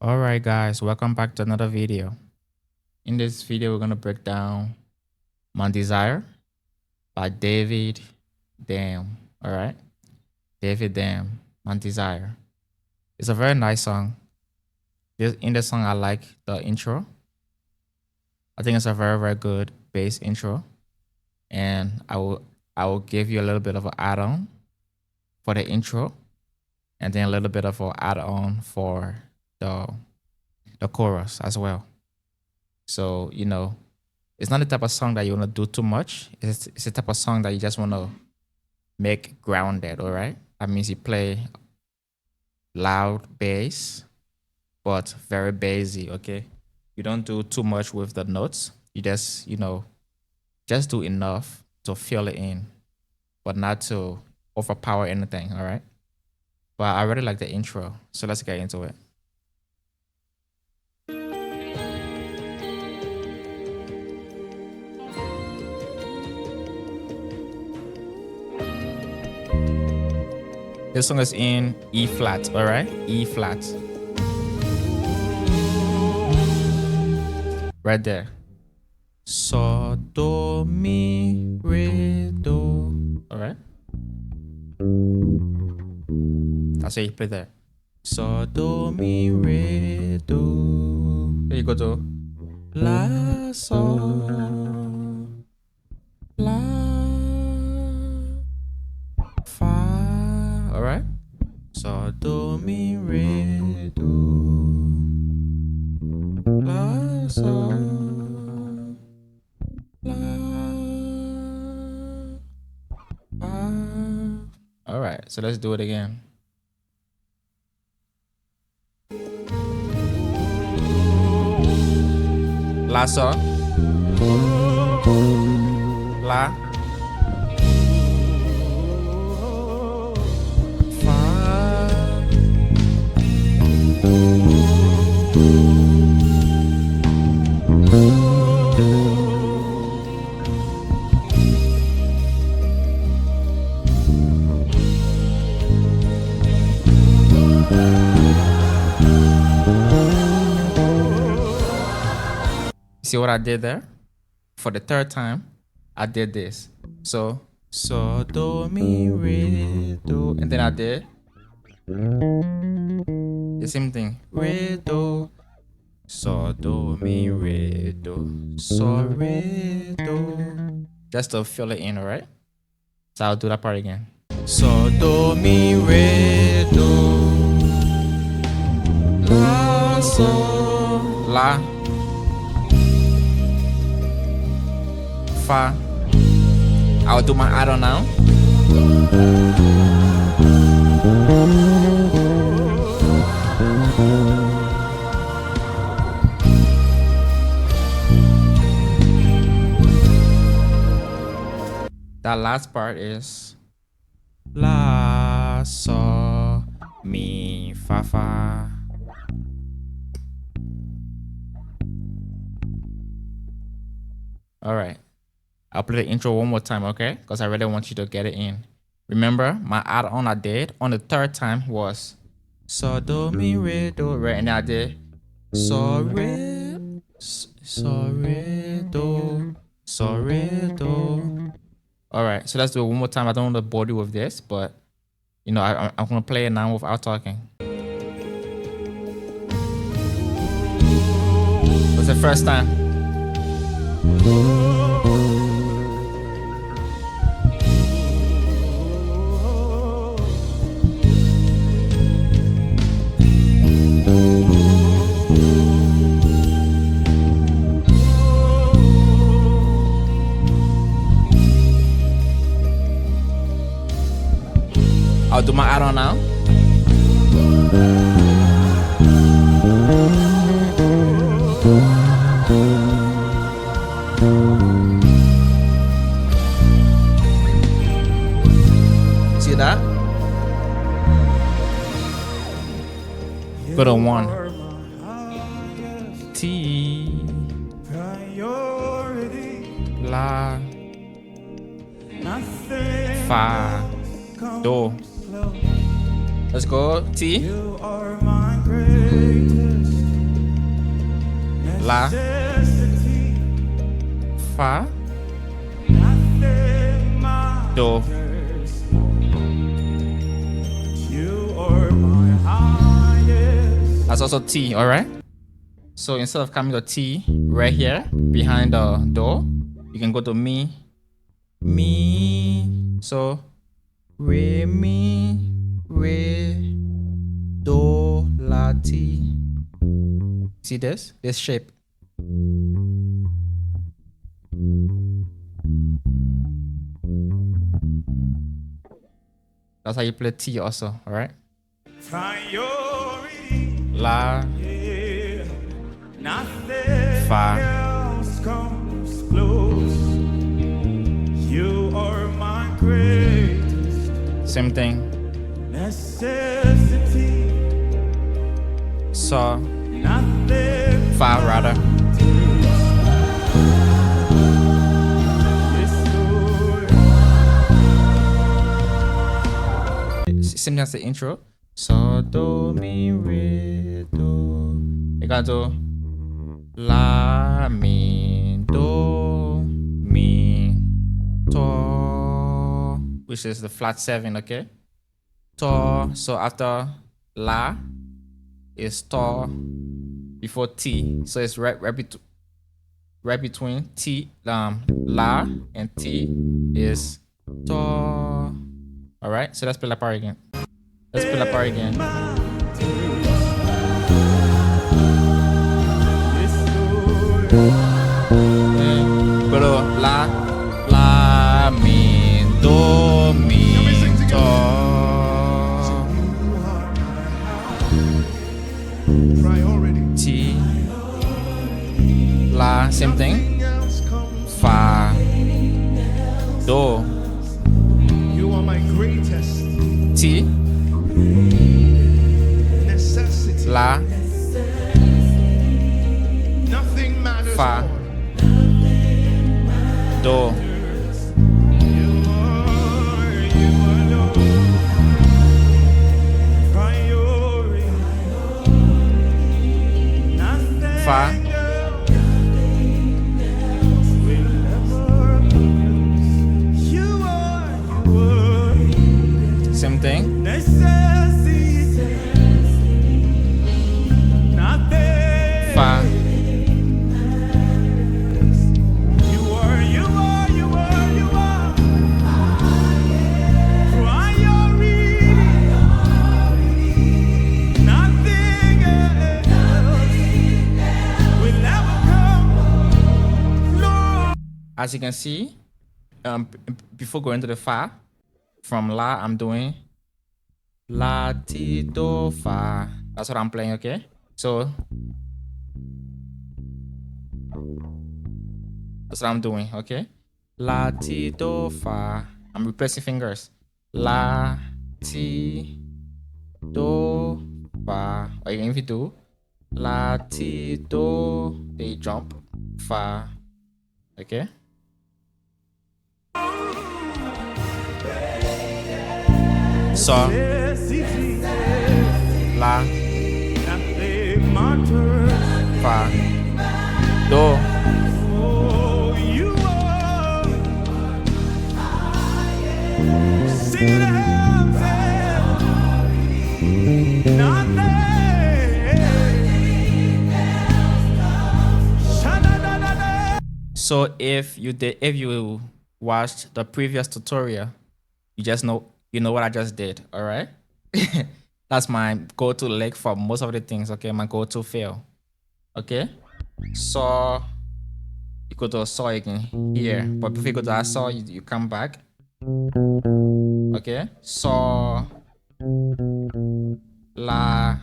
Alright guys, welcome back to another video. In this video, we're going to break down My Desire by David Dam. Alright? David Dam, My Desire. It's a very nice song. In this song, I like the intro. I think it's a very, very good bass intro. And I will give you a little bit of an add-on for the intro. And then a little bit of an add-on for the chorus as well. So, it's not the type of song that you want to do too much. It's the type of song that you just want to make grounded, all right? That means you play loud bass, but very bassy, okay? You don't do too much with the notes. You just, just do enough to fill it in, but not to overpower anything, all right? But I really like the intro, so let's get into it. This song is in E flat, all right? E flat. Right there. So, do, mi, re, do. All right? That's how you play there. So, do, mi, re, do. There you go to la, sol, la, fa. All right? So, do, mi, re, do, la, sol, la, fa. All right, so let's do it again. La, sol, la, see what I did there? For the third time, I did this. So, do, mi, re, do. And then I did the same thing. Re, do. So, do, mi, re, do. So, re, do. Just to fill it in, alright? So, I'll do that part again. So, do, mi, re, do. La, so, la. Fa. I'll do my add-on now. That last part is la, so, mi, fa, fa. All right. I'll play the intro one more time, okay? Because I really want you to get it in. Remember, my add-on I did on the third time was so, do, mi, re, do, re. And then I did so, re, so, re, do, so, re, do. All right, so let's do it one more time. I don't want to bore you with this, but, I'm going to play it now without talking. It's the first time. I'll do my add-on now. See that? Go to 1. T. La. Fa. Do. Let's go. T. You are my greatest La, Fa, Do. That's also T, alright? So instead of coming to T right here behind the Do, you can go to Mi. So Re, Mi, Re, Do, La, Ti. See this? This shape. That's how you play T also, alright? La, Fa. You are my greatest same thing. Necessity. So, Fa rather. Same thing as the intro. So, Do, Mi, Re, Do. You gotta do La, Mi, Do, Mi, Do, which is the flat 7, okay? Do. So after La is Do before T. So it's right between T, La and T is Do. Alright, so let's play that part again. Let's play that part again. Pero La, Mi, Do, Mi, Do. T, La, same thing. Fa, Do. You are my greatest. T, necessity. La, nothing matters. Fa, Do. Fa, same thing. Fa, as you can see, before going to the Fa, from La, I'm doing La, Ti, Do, Fa. That's what I'm playing, okay? So that's what I'm doing, okay? La, Ti, Do, Fa. I'm replacing fingers. La, Ti, Do, Fa. Or you can even do La, Ti, Do, they jump, Fa. Okay? So, La, Fa, Do. So if you watched the previous tutorial, you know what I just did, all right? That's my go-to lick for most of the things, okay? My go-to fail, okay? So you go to a saw again here, but before you go to that saw, you come back, okay? So La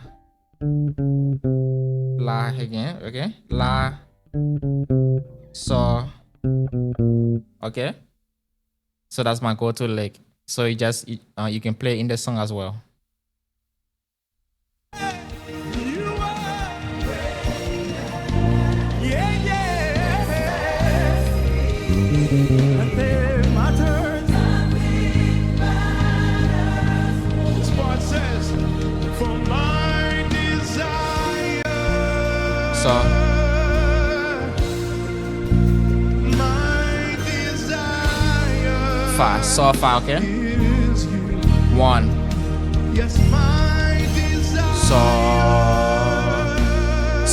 again, okay? La, so, okay? So that's my go-to lick. So you can play in the song as well. So Fa, so fa, okay? 1.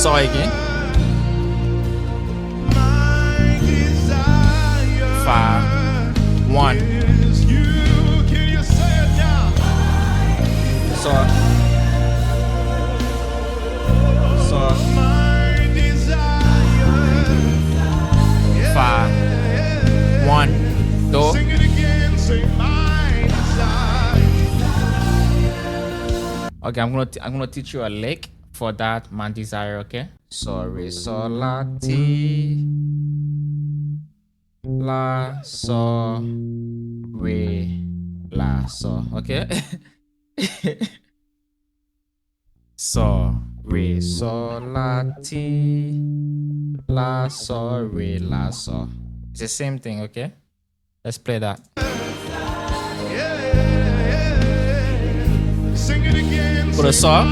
So again. Fa, 1. So fa, 1, do. Okay, I'm gonna teach you a lick for that man desire, okay? So re so la ti la so re la so, okay? So re so la ti la so re la so. It's the same thing, okay? Let's play that. Put a saw.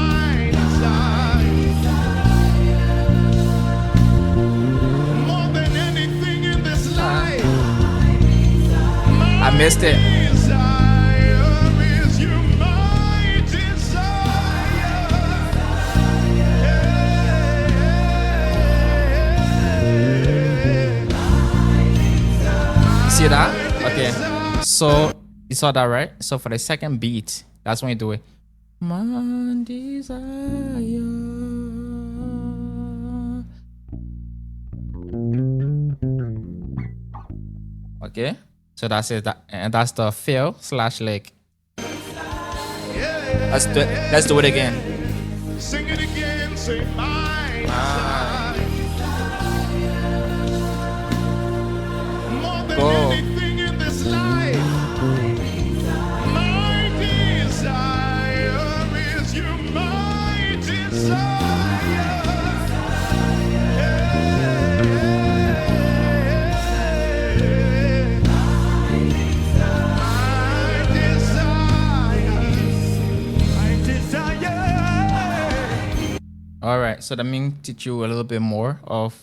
I missed it. See that? Okay. So you saw that, right? So for the second beat, that's when you do it. My desire. Okay. So that's it. And that's the fill / lick. Let's do it again. Sing it again. Say my go. Anything in this life, my desire is you, my desire. My desire. All right, so let me teach you a little bit more of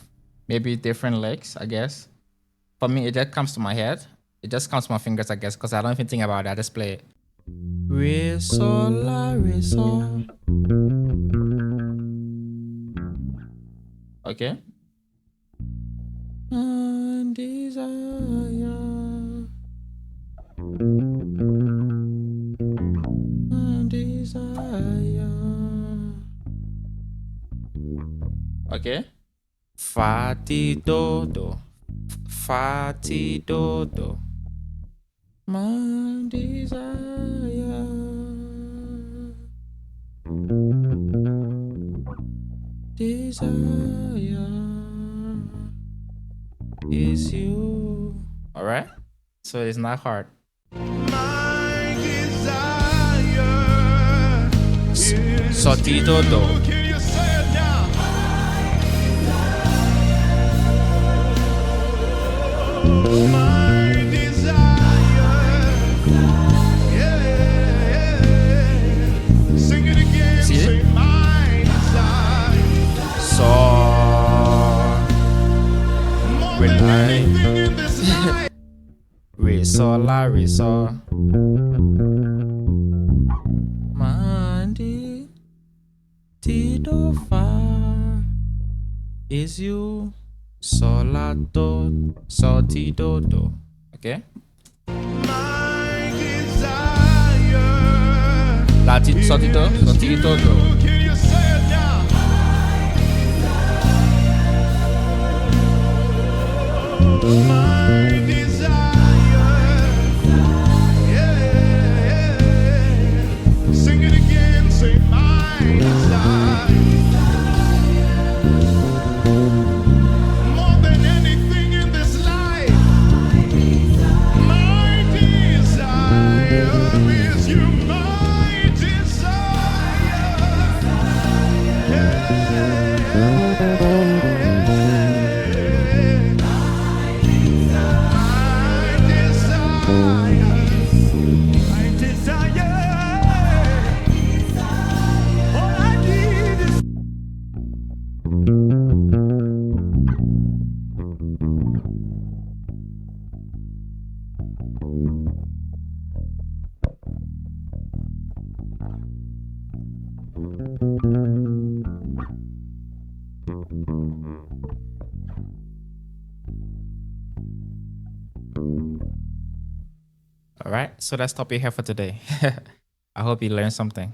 maybe different licks, I guess. For me, it just comes to my head. It just comes to my fingers, I guess, because I don't even think about it. I just play it. Re, sol, la, re, sol. Okay. Desire. Desire. Okay. Fa, ti, do, do. Fa, ti, do, do. My desire. Desire is you. All right. So it's not hard. My desire so ti, do, do. Can you say it now? My desire. Yeah. Sing it again. See it? My desire. So rely. Re, so, la, re, so. Mandi, ti, do, fa is you. So, la, do, so, ti, do, do. Okay? My desire. La, ti, so, ti, do, so, ti, do, do. Can you say it now? My desire. Yeah. Sing it again. Say my desire. More than anything in this life, my desire is you, my desire. My desire. All I need is All right. So that's topic here for today. I hope you learned something.